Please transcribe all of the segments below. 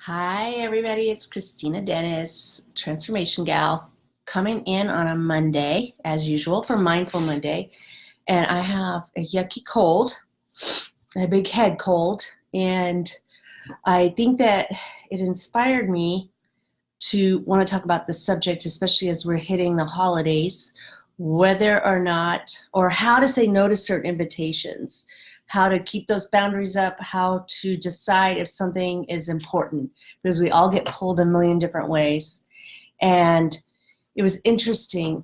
Hi, everybody. It's Kristina Dennis, Transformation Gal, coming in on a Monday, as usual, for Mindful Monday. And I have a yucky cold, a big head cold. And I think that it inspired me to want to talk about this subject, especially as we're hitting the holidays, whether or not, or how to say no to certain invitations, how to keep those boundaries up, how to decide if something is important, because we all get pulled a million different ways. And it was interesting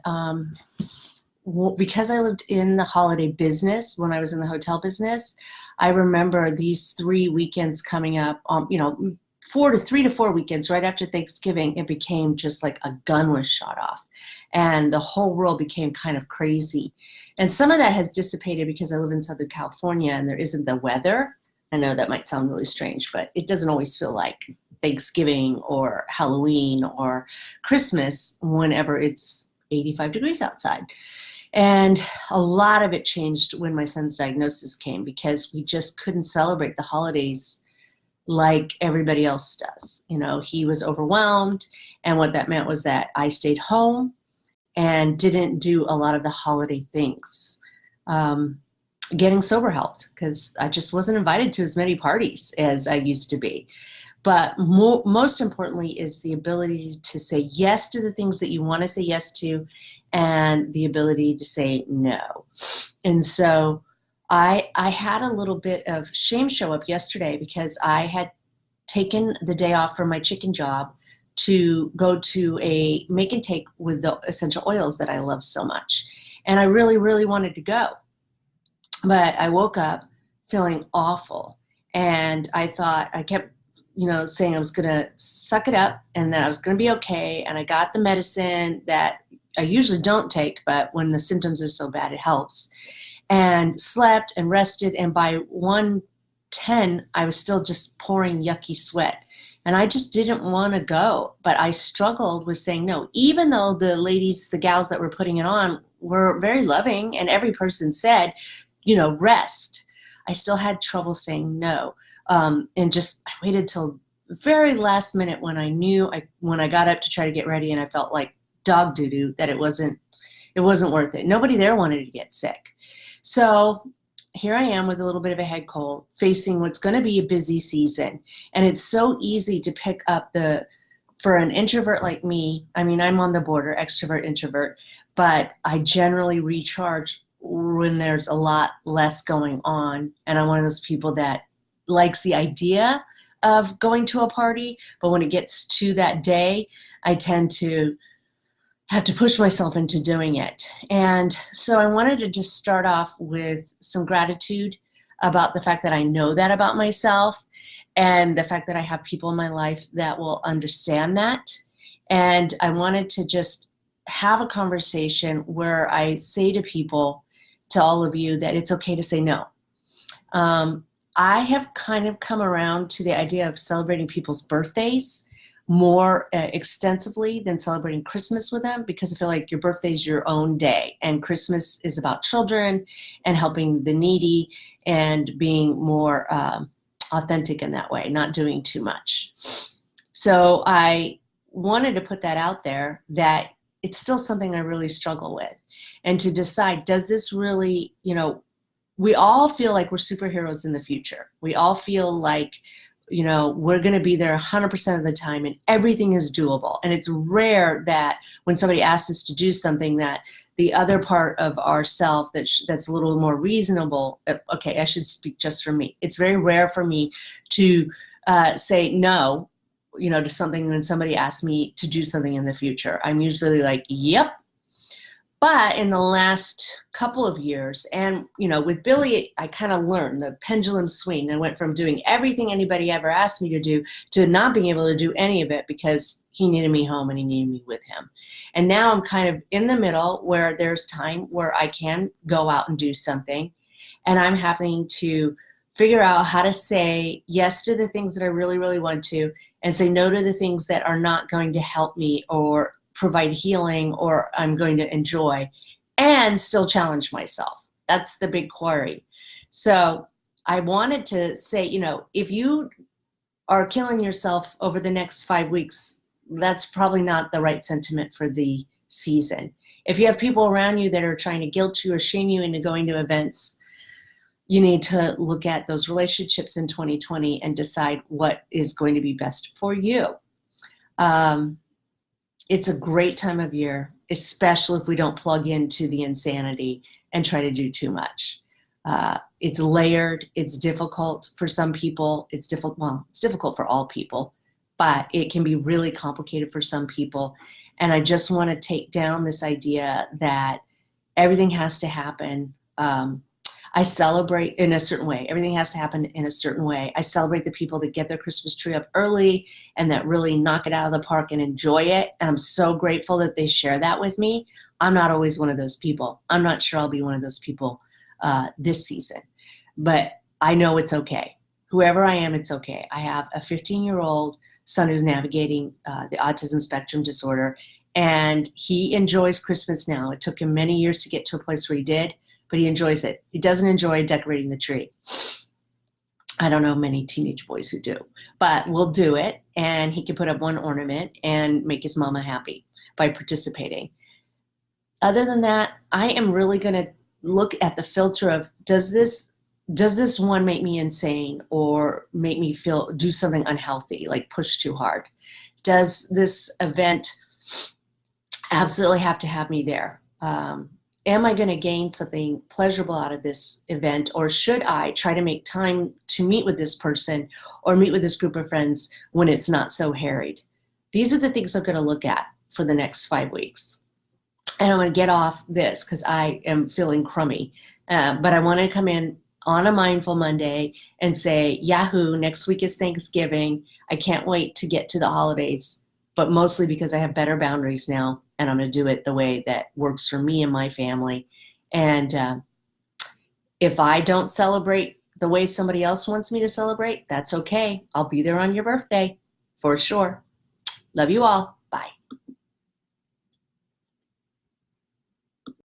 because I lived in the holiday business when I was in the hotel business. I remember these 3 weekends coming up, 3 to 4 weekends right after Thanksgiving. It became just like a gun was shot off and the whole world became kind of crazy. And some of that has dissipated because I live in Southern California and there isn't the weather. I know that might sound really strange, but it doesn't always feel like Thanksgiving or Halloween or Christmas whenever it's 85 degrees outside. And a lot of it changed when my son's diagnosis came because we just couldn't celebrate the holidays like everybody else does. He was overwhelmed, and what that meant was that I stayed home and didn't do a lot of the holiday things. Getting sober helped because I just wasn't invited to as many parties as I used to be. But most importantly is the ability to say yes to the things that you want to say yes to and the ability to say no. And so I had a little bit of shame show up yesterday because I had taken the day off from my chicken job to go to a make and take with the essential oils that I love so much. And I really, really wanted to go. But I woke up feeling awful. And I thought, I kept, saying I was going to suck it up and that I was going to be okay. And I got the medicine that I usually don't take, but when the symptoms are so bad, it helps. And slept and rested. And by 1:10, I was still just pouring yucky sweat. And I just didn't want to go. But I struggled with saying no, even though the gals that were putting it on were very loving. And every person said, rest. I still had trouble saying no. And just I waited till the very last minute when when I got up to try to get ready and I felt like dog doo-doo, that it wasn't worth it. Nobody there wanted to get sick. So here I am with a little bit of a head cold, facing what's going to be a busy season. And it's so easy to pick up for an introvert like me, I'm on the border, extrovert, introvert, but I generally recharge when there's a lot less going on. And I'm one of those people that likes the idea of going to a party, but when it gets to that day, I tend to have to push myself into doing it. And so I wanted to just start off with some gratitude about the fact that I know that about myself and the fact that I have people in my life that will understand that. And I wanted to just have a conversation where I say to people, to all of you, that it's okay to say no. I have kind of come around to the idea of celebrating people's birthdays more extensively than celebrating Christmas with them, because I feel like your birthday is your own day and Christmas is about children and helping the needy and being more authentic in that way, not doing too much. So I wanted to put that out there, that it's still something I really struggle with, and to decide, does this really, we all feel like we're superheroes in the future. We all feel like, we're going to be there 100% of the time and everything is doable. And it's rare that when somebody asks us to do something that the other part of ourself that's a little more reasonable, okay, I should speak just for me. It's very rare for me to say no, to something when somebody asks me to do something in the future. I'm usually like, yep. But in the last couple of years, and with Billy, I kind of learned the pendulum swing. I went from doing everything anybody ever asked me to do to not being able to do any of it because he needed me home and he needed me with him. And now I'm kind of in the middle where there's time where I can go out and do something, and I'm having to figure out how to say yes to the things that I really, really want to, and say no to the things that are not going to help me or provide healing or I'm going to enjoy, and still challenge myself. That's the big query. So I wanted to say, if you are killing yourself over the next 5 weeks, that's probably not the right sentiment for the season. If you have people around you that are trying to guilt you or shame you into going to events, you need to look at those relationships in 2020 and decide what is going to be best for you. It's a great time of year, especially if we don't plug into the insanity and try to do too much. It's layered. It's difficult for some people. It's difficult for all people, but it can be really complicated for some people. And I just want to take down this idea that everything has to happen. I celebrate in a certain way. Everything has to happen in a certain way. I celebrate the people that get their Christmas tree up early and that really knock it out of the park and enjoy it. And I'm so grateful that they share that with me. I'm not always one of those people. I'm not sure I'll be one of those people this season, but I know it's okay. Whoever I am, it's okay. I have a 15-year-old son who's navigating the autism spectrum disorder, and he enjoys Christmas now. It took him many years to get to a place where he did, but he enjoys it. He doesn't enjoy decorating the tree. I don't know many teenage boys who do, but we'll do it, and he can put up one ornament and make his mama happy by participating. Other than that, I am really going to look at the filter of, does this one make me insane or make me do something unhealthy, like push too hard? Does this event absolutely have to have me there? Am I going to gain something pleasurable out of this event, or should I try to make time to meet with this person or meet with this group of friends when it's not so harried? These are the things I'm going to look at for the next 5 weeks. And I'm going to get off this because I am feeling crummy. But I want to come in on a Mindful Monday and say, Yahoo, next week is Thanksgiving. I can't wait to get to the holidays, but mostly because I have better boundaries now, and I'm going to do it the way that works for me and my family. And if I don't celebrate the way somebody else wants me to celebrate, that's okay. I'll be there on your birthday for sure. Love you all.